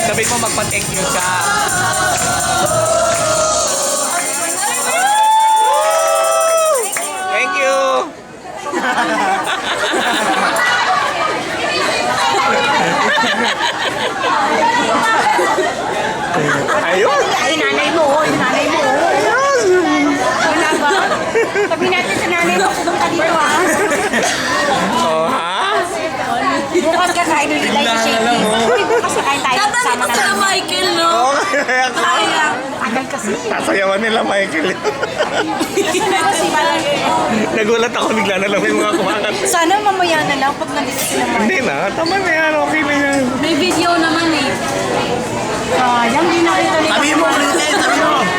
Sabi mo magpa-thank you siya. Thank you! Ayun! Ay, nanay mo, yung nanay mo. Wala ba? Sabi natin sa nanay mo, pumunta dito ha. Oh, ha? Bukas ka kain nila yung shaking. Uy, bukas ka kain tayo sama na lang. Michael, no? Oo, kaya ako. Sayang. Tagal kasi. Sasayawan nila, Michael. Kasi parang, Nagulat ako, bigla na lang may mga kumakat. sana mamaya na lang pag nandito sila mo. Hindi na, tama na yan, okay na yan. May video naman eh. Sayang, di nakita nila. Sabi mo,